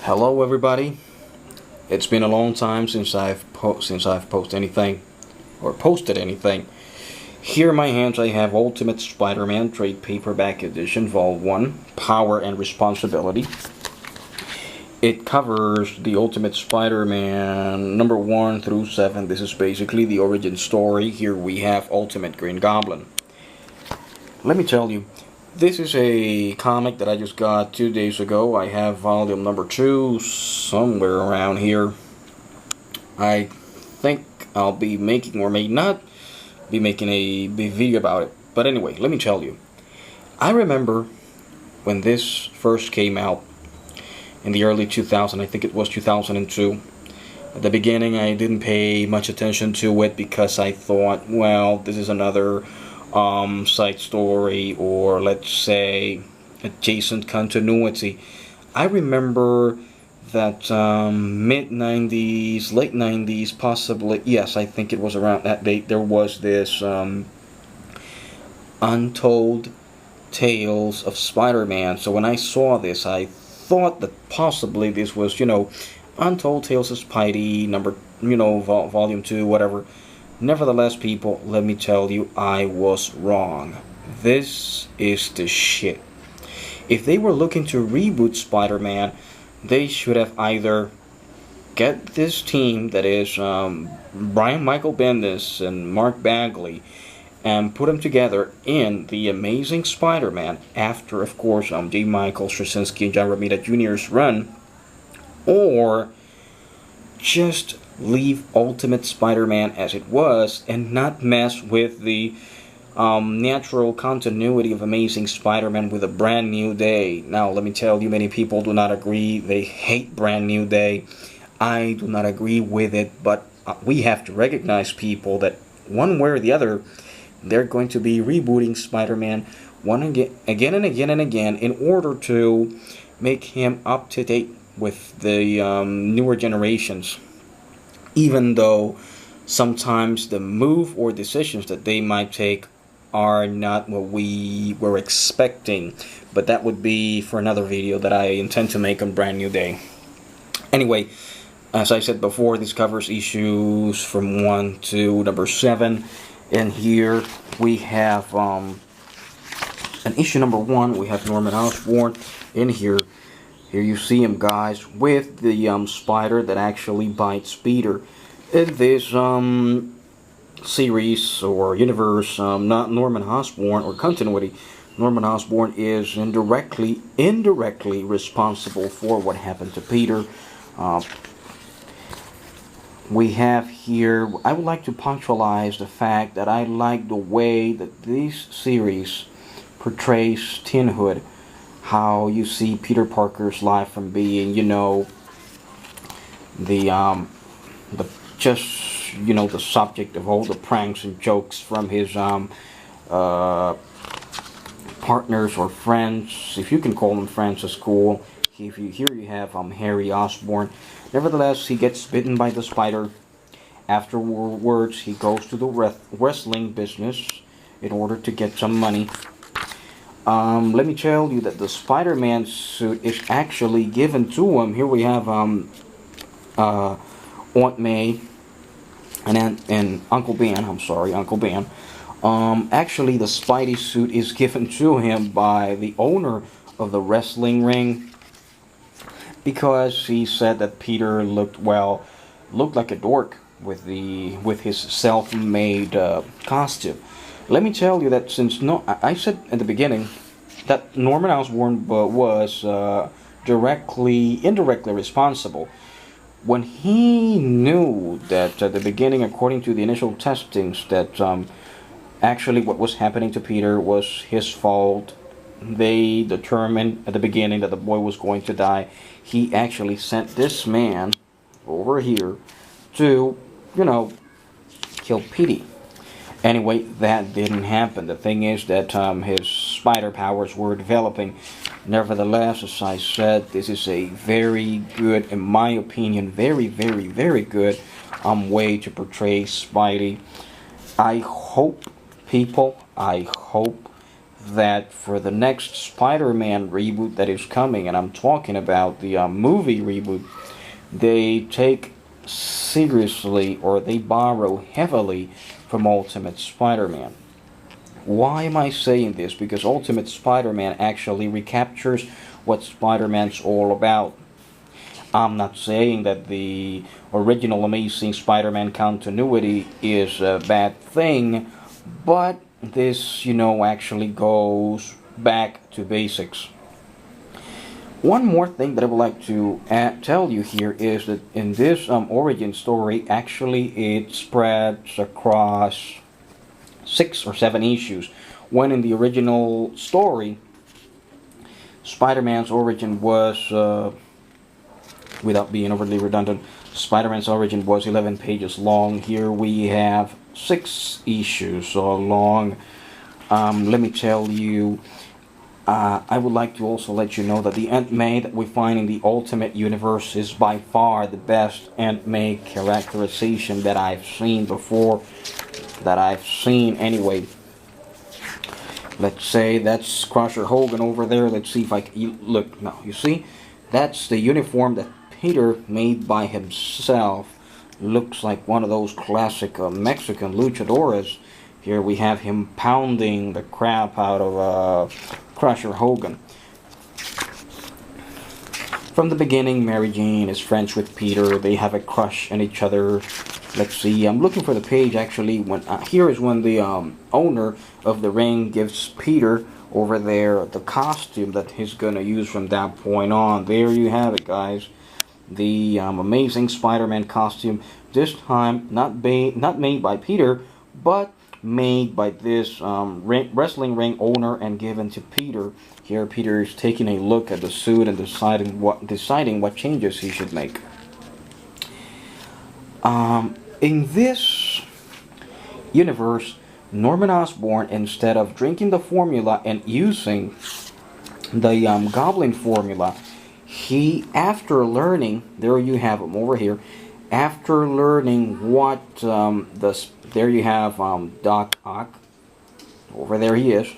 Hello everybody. It's been a long time since I've posted anything or posted anything. Here in my hands I have Ultimate Spider-Man Trade Paperback Edition Vol 1, Power and Responsibility. It covers the Ultimate Spider-Man number 1 through 7. This is basically the origin story. Here we have Ultimate Green Goblin. Let me tell you, this is a comic that I just got 2 days ago. I have volume number 2 somewhere around here. I think I'll be making, or may not be making, a video about it. But anyway, let me tell you. I remember when this first came out in the early 2000s. I think it was 2002. At the beginning I didn't pay much attention to it because I thought, well, this is another side story, or let's say adjacent continuity. I remember that mid-90s, late 90s, possibly, yes, I think it was around that date, there was this Untold Tales of Spider-Man. So when I saw this, I thought that possibly this was, Untold Tales of Spidey, number, volume 2, whatever. Nevertheless, people, let me tell you, I was wrong. This is the shit. If they were looking to reboot Spider-Man, they should have either get this team that is Brian Michael Bendis and Mark Bagley and put them together in The Amazing Spider-Man after, of course, J. Michael Straczynski and John Romita Jr.'s run, or just leave Ultimate Spider-Man as it was and not mess with the natural continuity of Amazing Spider-Man with a Brand New Day. Now, let me tell you, many people do not agree. They hate Brand New Day. I do not agree with it, but we have to recognize, people, that one way or the other, they're going to be rebooting Spider-Man again and again and again in order to make him up to date with the newer generations. Even though sometimes the move or decisions that they might take are not what we were expecting. But that would be for another video that I intend to make on Brand New Day. Anyway, as I said before, this covers issues from 1 to number 7. And here we have in issue number 1, we have Norman Osborn in here. Here you see him, guys, with the spider that actually bites Peter. In this series or universe, not Norman Osborn or continuity, Norman Osborn is indirectly responsible for what happened to Peter. We have here, I would like to punctualize the fact that I like the way that this series portrays teenhood. How you see Peter Parker's life from being, the subject of all the pranks and jokes from his partners or friends, if you can call them friends at school. Here you have Harry Osborn. Nevertheless, he gets bitten by the spider. Afterwards, he goes to the wrestling business in order to get some money. Let me tell you that the Spider-Man suit is actually given to him. Here we have Aunt May and Uncle Ben. Uncle Ben. Actually, the Spidey suit is given to him by the owner of the wrestling ring, because he said that Peter looked like a dork with his self-made costume. Let me tell you that I said at the beginning that Norman Osborn was indirectly responsible. When he knew that at the beginning, according to the initial testings, that actually what was happening to Peter was his fault, they determined at the beginning that the boy was going to die. He actually sent this man over here to, kill Petey. Anyway, that didn't happen. The thing is that his spider powers were developing. Nevertheless, as I said, this is a very good, in my opinion, very, very, very good way to portray Spidey. I hope, people, that for the next Spider-Man reboot that is coming, and I'm talking about the movie reboot, they take seriously, or they borrow heavily from Ultimate Spider-Man. Why am I saying this? Because Ultimate Spider-Man actually recaptures what Spider-Man's all about. I'm not saying that the original Amazing Spider-Man continuity is a bad thing, but this, actually goes back to basics. One more thing that I would like to tell you here is that in this origin story, actually it spreads across 6 or 7 issues, when in the original story, Spider-Man's origin was, without being overly redundant, Spider-Man's origin was 11 pages long. Here we have 6 issues so long. Let me tell you, I would like to also let you know that the Aunt May that we find in the Ultimate Universe is by far the best Aunt May characterization that I've seen before, anyway. Let's say that's Crusher Hogan over there. Let's see if I can look. Now, you see, that's the uniform that Peter made by himself. Looks like one of those classic Mexican luchadores. Here we have him pounding the crap out of Crusher Hogan. From the beginning, Mary Jane is friends with Peter. They have a crush on each other. Let's see, I'm looking for the page actually. Here is when the owner of the ring gives Peter over there the costume that he's gonna use from that point on. There you have it, guys. The Amazing Spider-Man costume. This time not made by Peter, but made by this wrestling ring owner and given to Peter. Here Peter is taking a look at the suit and deciding what changes he should make. In this universe, Norman Osborn, instead of drinking the formula and using the Goblin formula, he, after learning, there you have him over here, after learning what there you have Doc Ock, over there he is.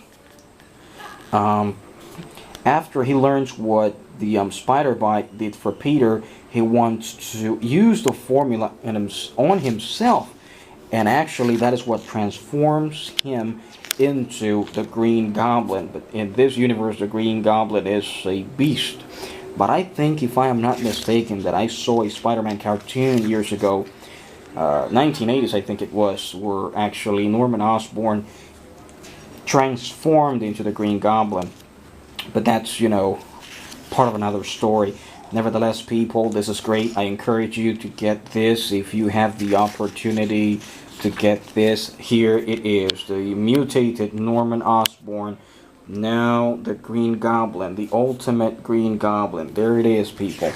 After he learns what the spider bite did for Peter, he wants to use the formula on himself, and actually that is what transforms him into the Green Goblin. But in this universe, the Green Goblin is a beast. But I think, if I am not mistaken, that I saw a Spider-Man cartoon years ago, 1980s I think it was, where actually Norman Osborn transformed into the Green Goblin. But that's, part of another story. Nevertheless, people, this is great. I encourage you to get this if you have the opportunity to get this. Here it is, the mutated Norman Osborn, now the Green Goblin, the Ultimate Green Goblin. There it is, people.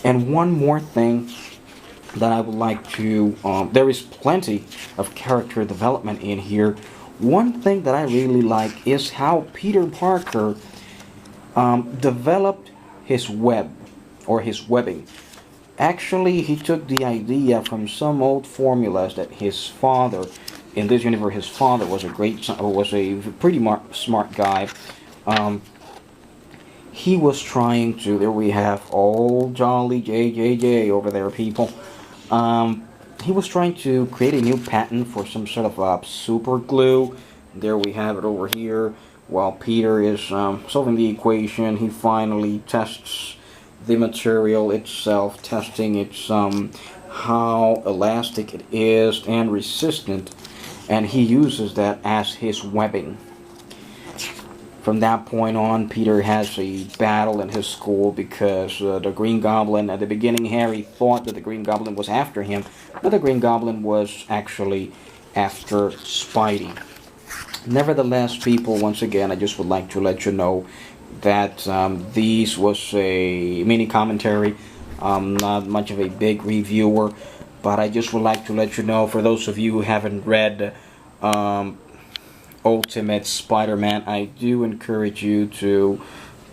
And one more thing that I would like to, there is plenty of character development in here. One thing that I really like is how Peter Parker developed his web, or his webbing. Actually, he took the idea from some old formulas that his father, in this universe, his father was a pretty smart guy. He was trying to, there we have old jolly JJJ over there, people. He was trying to create a new patent for some sort of super glue. There we have it over here. While Peter is solving the equation, he finally tests the material itself, testing its how elastic it is and resistant, and he uses that as his webbing. From that point on, Peter has a battle in his school because the Green Goblin, at the beginning, Harry thought that the Green Goblin was after him, but the Green Goblin was actually after Spidey. Nevertheless, people, once again, I just would like to let you know that this was a mini commentary. I'm not much of a big reviewer, but I just would like to let you know, for those of you who haven't read Ultimate Spider-Man, I do encourage you to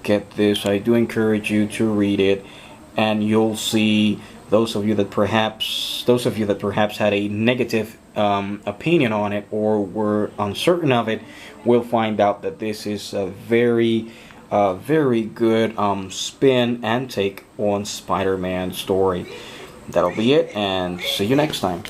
get this. I do encourage you to read it, and you'll see Those of you that perhaps had a negative opinion on it or were uncertain of it will find out that this is a very good spin and take on Spider-Man story. That'll be it, and see you next time.